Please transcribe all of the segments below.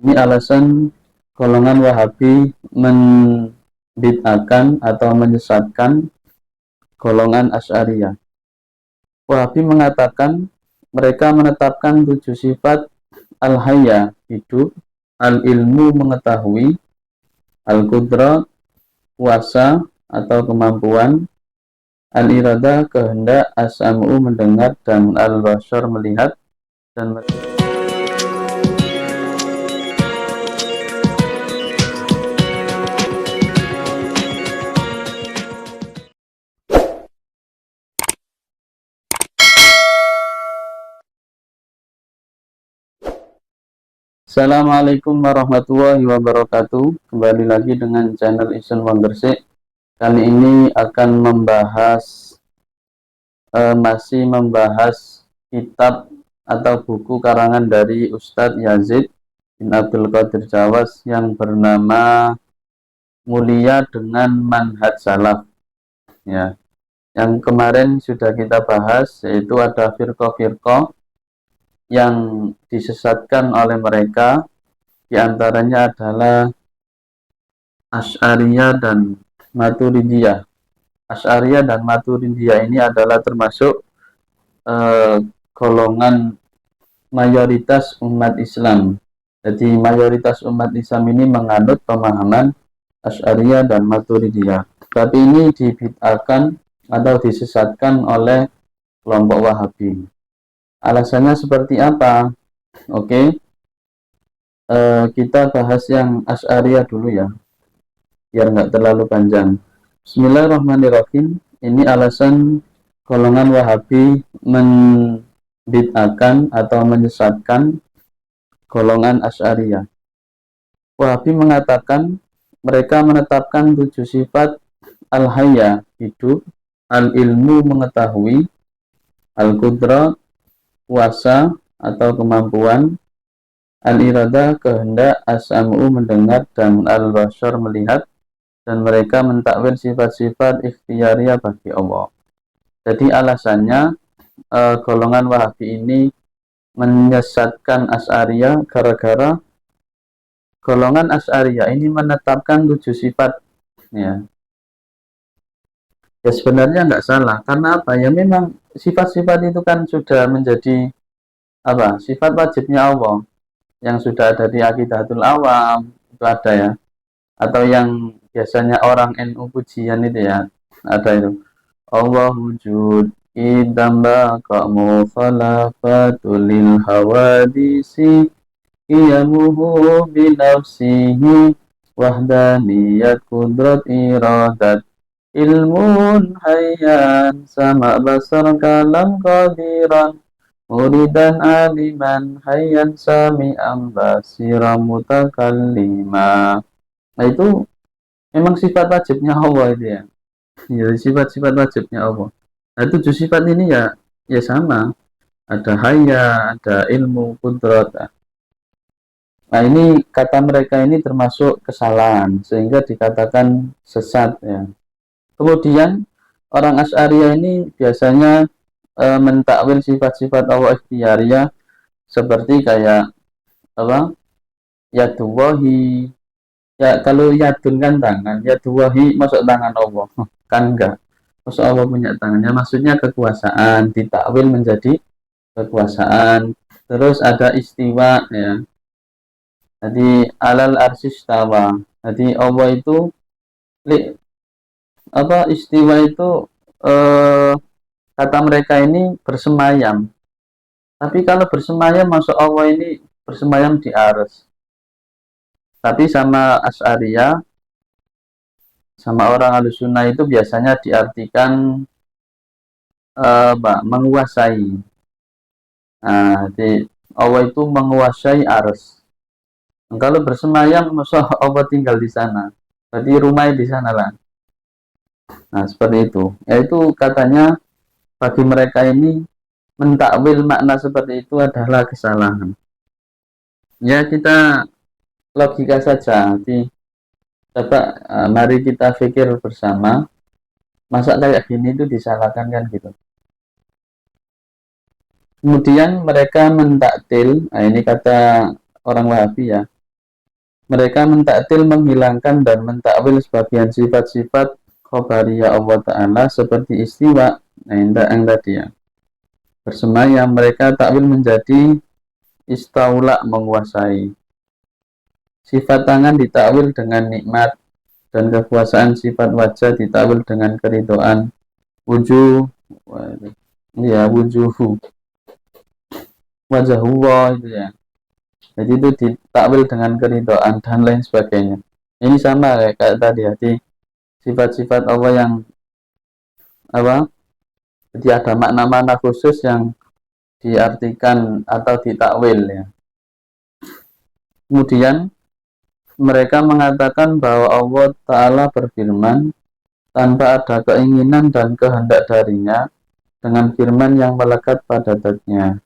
Ini alasan golongan Wahabi membid'ahkan atau menyesatkan golongan Asy'ariyah. Wahabi mengatakan mereka menetapkan 7 sifat al-hayya, hidup, al-ilmu, mengetahui, al-qudrah, kuasa atau kemampuan, al-irada, kehendak, as-sam'u, mendengar, dan al-basar, melihat. Dan Assalamualaikum warahmatullahi wabarakatuh. Kembali lagi dengan channel Isun Wondersik. Kali ini akan masih membahas kitab atau buku karangan dari Ustadz Yazid bin Abdul Qadir Jawas yang bernama Mulia dengan Manhaj Salaf. Ya, yang kemarin sudah kita bahas, yaitu ada firqah-firqah yang disesatkan oleh mereka. Di antaranya adalah Asy'ariyah dan Maturidiyah. Asy'ariyah dan Maturidiyah ini adalah termasuk golongan mayoritas umat Islam. Jadi mayoritas umat Islam ini menganut pemahaman Asy'ariyah dan Maturidiyah. Tapi ini dibid'ahkan atau disesatkan oleh kelompok Wahabi. Alasannya seperti apa? Oke, kita bahas yang Asy'ariyah dulu ya, biar nggak terlalu panjang. Bismillahirrahmanirrahim. Ini alasan golongan Wahabi membid'ahkan atau menyesatkan golongan Asy'ariyah. Wahabi mengatakan mereka menetapkan 7 sifat al-hayya, hidup, al-ilmu, mengetahui, al-qudrah, kuasa atau kemampuan, al-irada, kehendak, as-sam'u, mendengar, dan al-basar, melihat. Dan mereka mentakwil sifat-sifat ikhtiyariyah bagi Allah. Jadi alasannya golongan Wahabi ini menyesatkan Asy'ariyah gara-gara golongan Asy'ariyah ini menetapkan 7 sifat. Ya, sebenarnya nggak salah. Karena apa? Ya memang sifat-sifat itu kan sudah menjadi sifat wajibnya Allah yang sudah ada di Aqidatul Awam, itu ada ya. Atau yang biasanya orang NU pujian itu ya, ada itu. Allah wujud idamba kamu khalafatul lil hawadisi qiyamuhu binafsihi wahdaniyat kudrat iradat ilmun hayyan sama basar kalam qadiran muridan aliman hayyan sami'an basiran mutakallima. Nah itu memang sifat wajibnya Allah itu ya. Ya, sifat-sifat wajibnya Allah. Nah, 7 sifat ini ya sama. Ada haya, ada ilmu, kudrat. Nah, ini kata mereka ini termasuk kesalahan sehingga dikatakan sesat ya. Kemudian orang Asy'ariyah ini biasanya mentakwil sifat-sifat Allah ikhtiyariyah seperti kayak yadullahi. Ya kalau yadun kan tangan, yadullahi masuk tangan Allah. Kan enggak. Masuk Allah punya tangannya, maksudnya kekuasaan, ditakwil menjadi kekuasaan. Terus ada istiwa ya. Jadi alal arsistawa. Jadi Allah itu istiwa itu kata mereka ini bersemayam. Tapi kalau bersemayam masuk Allah ini bersemayam di arsy. Tapi sama Asy'ariyah sama orang Ahlussunnah itu biasanya diartikan menguasai. Nah, jadi Allah itu menguasai arsy. Kalau bersemayam, masa Allah tinggal di sana. Berarti rumahnya di sana lah. Nah, seperti itu. Yaitu katanya bagi mereka ini mentakwil makna seperti itu adalah kesalahan. Ya kita logika saja. Jadi, coba mari kita pikir bersama. Masa kayak gini itu disalahkan kan gitu. Kemudian mereka mentaktil, nah ini kata orang Wahabi ya, Mereka mentaktil, menghilangkan dan mentakwil sebagian sifat-sifat khobariyah Allah Ta'ala seperti istiwa. Nah, yang tadi ya. Bersemayam, mereka takwil menjadi istaula, menguasai. Sifat tangan ditakwil dengan nikmat dan kekuasaan. Sifat wajah ditakwil dengan keridoan. Wujuh, ya wujuhu, wajahullah itu ya. Jadi itu ditakwil dengan keridoan dan lain sebagainya. Ini sama kayak tadi ya, di sifat-sifat Allah yang apa? Jadi ada makna-makna khusus yang diartikan atau ditakwil ya. Kemudian mereka mengatakan bahwa Allah Ta'ala berfirman tanpa ada keinginan dan kehendak darinya, dengan firman yang melekat pada zatnya.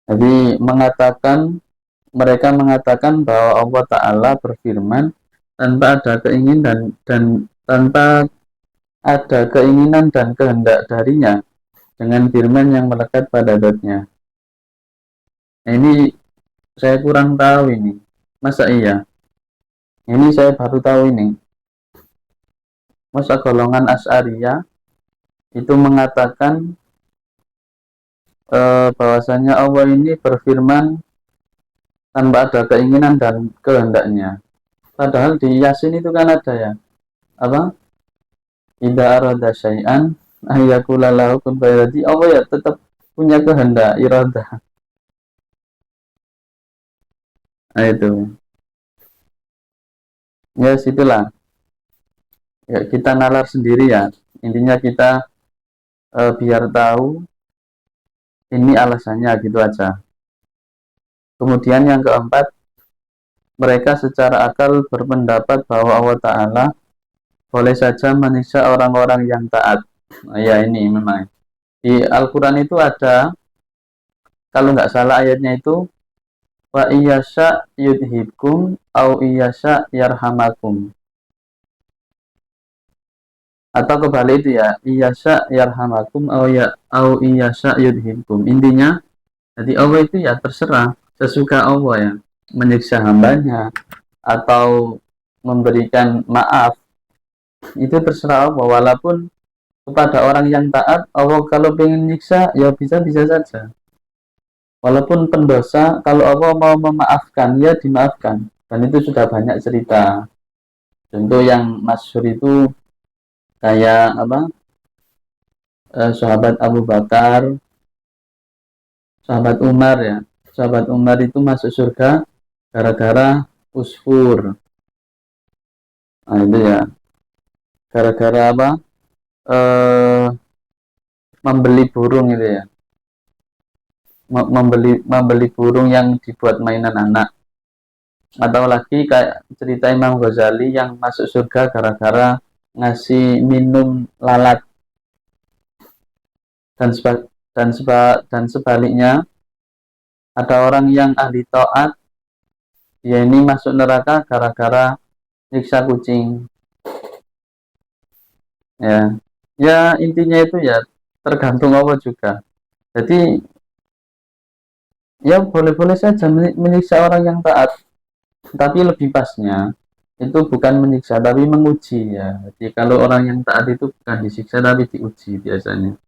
Jadi mereka mengatakan bahwa Allah Ta'ala berfirman tanpa ada keinginan dan tanpa ada keinginan dan kehendak darinya, dengan firman yang melekat pada zatnya. Nah, ini saya kurang tahu ini. Masa iya? Ini saya baru tahu ini. Masa golongan Asy'ariyah itu mengatakan bahwasanya Allah ini berfirman tanpa ada keinginan dan kehendaknya. Padahal di Yasin itu kan ada ya, apa? Idza arada syai'an ayyakula lahu kun fayakun. Allah ya tetap punya kehendak, iradah. Nah itu. Ya situlah. Ya, kita nalar sendiri ya. Intinya kita biar tahu ini alasannya gitu aja. Kemudian yang keempat, mereka secara akal berpendapat bahwa Allah Ta'ala boleh saja menyiksa orang-orang yang taat. Nah, ya ini memang. Di Al-Quran itu ada, kalau nggak salah ayatnya itu, wa iyasha yudhibkum au iyasha yarhamakum. Atau kebalik itu ya, iyasha yarhamakum au iyasha yudhibkum. Intinya, jadi Allah itu ya terserah, sesuka Allah ya, menyiksa hambanya atau memberikan maaf, itu terserah Allah. Walaupun kepada orang yang taat, Allah kalau pengen nyiksa ya bisa-bisa saja. Walaupun pendosa, kalau Allah mau memaafkan ya dimaafkan. Dan itu sudah banyak cerita. Contoh yang masyhur itu kayak apa? Sahabat Abu Bakar, sahabat Umar ya. Sahabat Umar itu masuk surga gara-gara usfur. Nah itu ya. Gara-gara apa? Eh, membeli burung itu ya. Membeli burung yang dibuat mainan anak. Atau lagi kayak cerita Imam Ghazali yang masuk surga gara-gara ngasih minum lalat. Dan sebaliknya, ada orang yang ahli taat, dia ini masuk neraka gara-gara nyiksa kucing. Ya, ya intinya itu ya tergantung Allah juga. Jadi ya boleh-boleh saja menyiksa orang yang taat, tapi lebih pasnya itu bukan menyiksa tapi menguji ya. Jadi kalau orang yang taat itu bukan disiksa tapi diuji biasanya.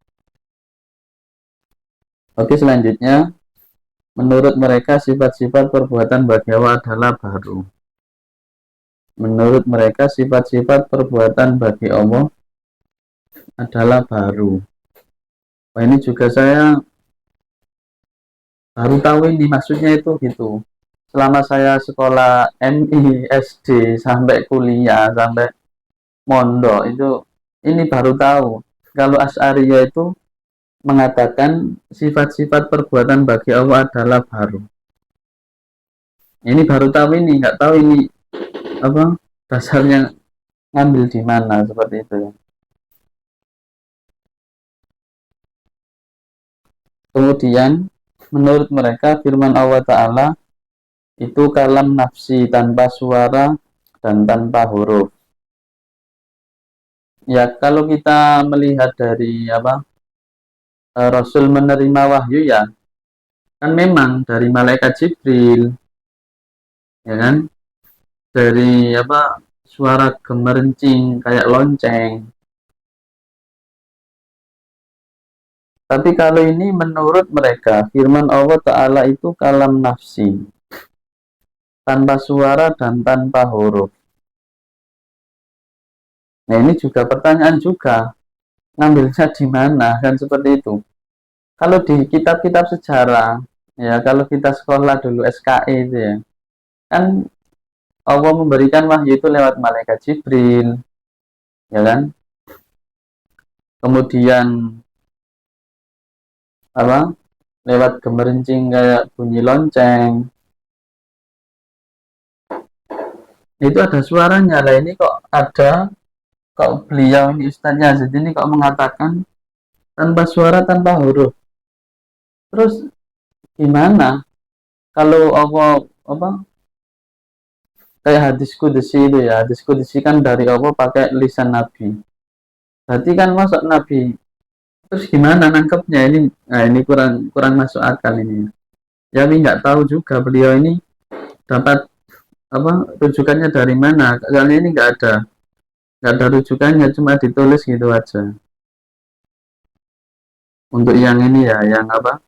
Oke, selanjutnya menurut mereka sifat-sifat perbuatan bagi Allah adalah baru. Menurut mereka sifat-sifat perbuatan bagi Allah adalah baru. Wah, ini juga saya baru tahu ini maksudnya itu gitu. Selama saya sekolah MI, SD, sampai kuliah, sampai mondok itu ini baru tahu. Kalau Asy'ariyah itu mengatakan sifat-sifat perbuatan bagi Allah adalah baru. Ini baru tahu ini, nggak tahu ini apa dasarnya ngambil di mana seperti itu. Kemudian menurut mereka firman Allah Ta'ala itu kalam nafsi, tanpa suara dan tanpa huruf. Ya kalau kita melihat dari apa Rasul menerima wahyu ya Kan memang dari malaikat Jibril, ya kan, dari apa, suara gemerencing kayak lonceng. Tapi kalau ini menurut mereka, firman Allah Ta'ala itu kalam nafsi, tanpa suara dan tanpa huruf. Nah ini juga pertanyaan juga, ngambilnya di mana kan seperti itu. Kalau di kitab-kitab sejarah, ya kalau kita sekolah dulu SKE itu ya, kan Allah memberikan wahyu itu lewat malaikat Jibril, ya kan? Kemudian apa? Lewat gemerencing kayak bunyi lonceng. Itu ada suaranya lah, ini kok ada, kok beliau ini Ustaznya Yazid ini kok mengatakan tanpa suara tanpa huruf. Terus gimana kalau Allah apa, kayak hadis kudusi itu ya, hadis kudusi kan dari Allah pakai lisan Nabi, berarti kan masuk Nabi, terus gimana nangkepnya ini? Nah ini kurang kurang masuk akal ini ya. Kami nggak tahu juga beliau ini dapat apa, rujukannya dari mana, kali ini nggak ada rujukannya, cuma ditulis gitu aja. Untuk yang ini ya, yang apa,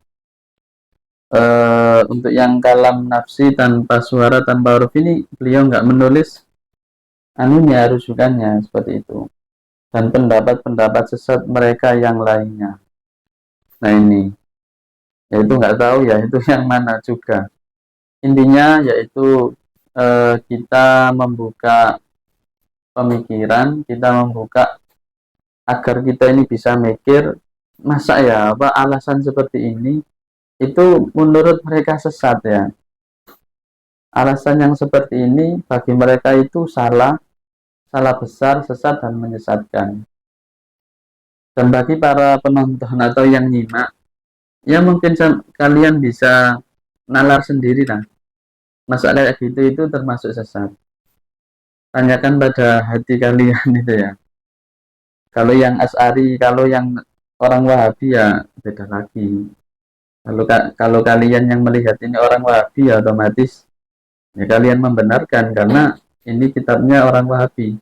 untuk yang kalam nafsi tanpa suara tanpa huruf ini beliau nggak menulis anunya, rujukannya seperti itu, dan pendapat-pendapat sesat mereka yang lainnya. Nah ini, yaitu nggak tahu ya itu yang mana juga. Intinya yaitu kita membuka pemikiran, kita membuka agar kita ini bisa mikir, masa ya apa alasan seperti ini itu menurut mereka sesat ya. Alasan yang seperti ini bagi mereka itu salah, salah besar, sesat dan menyesatkan. Dan bagi para penonton atau yang nyimak, ya mungkin kalian bisa nalar sendiri lah. Masalah kayak gitu itu termasuk sesat. Tanyakan pada hati kalian itu ya. Kalau yang As'ari, kalau yang orang Wahabi ya beda lagi. Kalau kalian yang melihat ini orang Wahabi ya otomatis ya kalian membenarkan karena ini kitabnya orang Wahabi.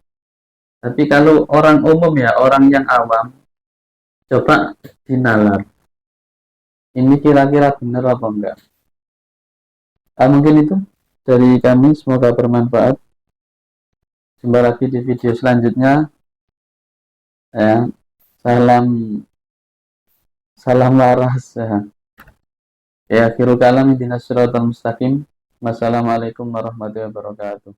Tapi kalau orang umum ya, orang yang awam, coba dinalar. Ini kira-kira benar apa enggak? Mungkin itu dari kami, semoga bermanfaat. Jumpa lagi di video selanjutnya. Ya, salam salam waras. Ya, ya akhiru kalam ihdinas siratal mustaqim. Wassalamualaikum warahmatullahi wabarakatuh.